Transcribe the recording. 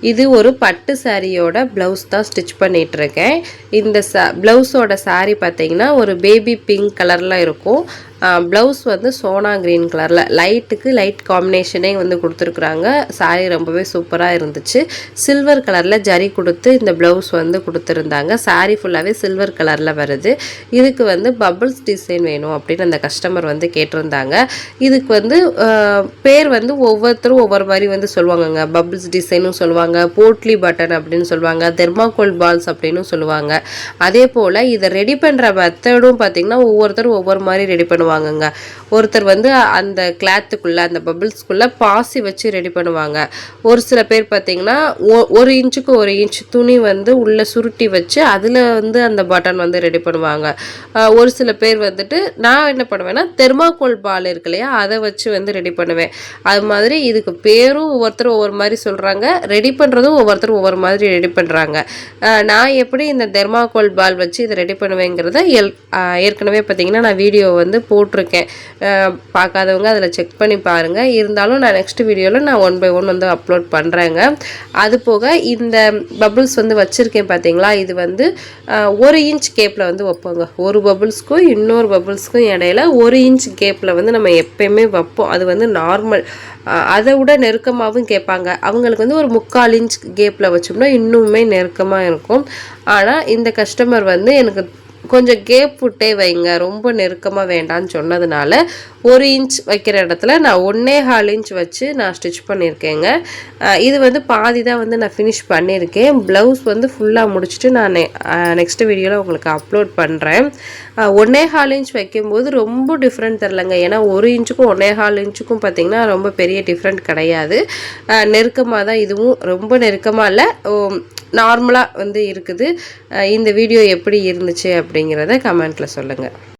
இது ஒரு பட்டு சாரியோட ப்ளவுஸ் தான் ஸ்டிச் பண்ணிகிட்ருக்கேன். இந்த ப்ளவுஸோட சாரி பார்த்தீங்கன்னா ஒரு பேபி பிங்க் கலரில் இருக்கும். ப்ளவுஸ் வந்து சோனா க்ரீன் கலரில் லைட்டுக்கு லைட் காம்பினேஷனே வந்து கொடுத்துருக்குறாங்க. சாரி ரொம்பவே சூப்பராக இருந்துச்சு. சில்வர் கலரில் ஜரி கொடுத்து இந்த ப்ளவுஸ் வந்து கொடுத்துருந்தாங்க. சாரி ஃபுல்லாகவே சில்வர் கலரில் வருது. இதுக்கு வந்து பபிள்ஸ் டிசைன் வேணும் அப்படின்னு அந்த கஸ்டமர் வந்து கேட்டிருந்தாங்க. இதுக்கு வந்து பேர் வந்து ஒவ்வொருத்தரும் ஒவ்வொரு மாதிரி வந்து சொல்லுவாங்கங்க. பபிள்ஸ் டிசைனும் சொல்லுவாங்க, போட்லி பட்டன் அப்படின்னு சொல்லுவாங்க, தெர்மாக்கோல் பால்ஸ் அப்படின்னு சொல்லுவாங்க. அதே போல் இதை ரெடி பண்ணுற மெத்தடும் பார்த்திங்கன்னா ஒவ்வொருத்தரும் ஒவ்வொரு மாதிரி ரெடி பண்ணுவாங்கங்க. ஒருத்தர் வந்து அந்த கிளாத்துக்குள்ளே அந்த பபிள்ஸ்குள்ளே பாசி வச்சு ரெடி பண்ணுவாங்க. ஒரு சில பேர் பார்த்திங்கன்னா 1 இன்ச்சுக்கு 1 இன்ச் துணி வந்து உள்ளே சுருட்டி வச்சு அதில் வந்து அந்த பட்டன் வந்து ரெடி பண்ணுவாங்க. ஒரு சில பேர் வந்துட்டு நான் என்ன பண்ணுவேன்னா தெர்மாக்கோல் பால் இருக்கு இல்லையா, அதை வச்சு வந்து ரெடி பண்ணுவேன். அது மாதிரி இதுக்கு பேரும் ஒவ்வொருத்தரும் ஒவ்வொரு மாதிரி சொல்கிறாங்க, ரெடி பண்ணுறதும் ஒவ்வொருத்தரும் ஒவ்வொரு மாதிரி ரெடி பண்ணுறாங்க. நான் எப்படி இந்த தெர்மாக்கோல் பால் வச்சு இதை ரெடி பண்ணுவேங்கிறத ஏற்கனவே பார்த்திங்கன்னா நான் வீடியோ வந்து போட்டிருக்கேன். பார்க்காதவங்க அதில் செக் பண்ணி பாருங்கள். இருந்தாலும் நான் நெக்ஸ்ட் வீடியோவில் நான் 1 by 1 வந்து அப்லோட் பண்ணுறேங்க. அது போக இந்த பபுள்ஸ் வந்து வச்சுருக்கேன் பார்த்தீங்களா, இது வந்து 1 இன்ச் கேப்பில் வந்து வைப்போங்க. ஒரு பபுள்ஸ்க்கும் இன்னொரு பபுள்ஸ்க்கும் இடையில 1 இன்ச் கேப்பில் வந்து நம்ம எப்பயுமே வைப்போம். அது வந்து நார்மல். அதை விட நெருக்கமாகவும் கேட்பாங்க. அவங்களுக்கு வந்து ஒரு 3/4 இன்ச் கேப்பில் வச்சோம்னா இன்னுமே நெருக்கமாக இருக்கும். ஆனால் இந்த கஸ்டமர் வந்து எனக்கு கொஞ்சம் கேப் விட்டே வைங்க, ரொம்ப நெருக்கமாக வேண்டான்னு சொன்னதுனால 1 இன்ச் வைக்கிற இடத்துல நான் 1.25 இன்ச் வச்சு நான் ஸ்டிச் பண்ணியிருக்கேங்க. இது வந்து பாதி தான் வந்து நான் ஃபினிஷ் பண்ணியிருக்கேன். ப்ளவுஸ் வந்து ஃபுல்லாக முடிச்சுட்டு நான் நெக்ஸ்ட் வீடியோவில் உங்களுக்கு அப்லோட் பண்ணுறேன். 1.25 இன்ச் வைக்கும்போது ரொம்ப டிஃப்ரெண்ட் தெரிலங்க. ஏன்னா 1 இன்ச்சுக்கும் 1.25 இன்ச்சுக்கும் பார்த்திங்கன்னா ரொம்ப பெரிய டிஃப்ரெண்ட் கிடையாது. நெருக்கமாக தான், இதுவும் ரொம்ப நெருக்கமாக இல்லை, நார்மலாக வந்து இருக்குது. இந்த வீடியோ எப்படி இருந்துச்சு அப்படிங்கிறத கமெண்ட்டில் சொல்லுங்கள்.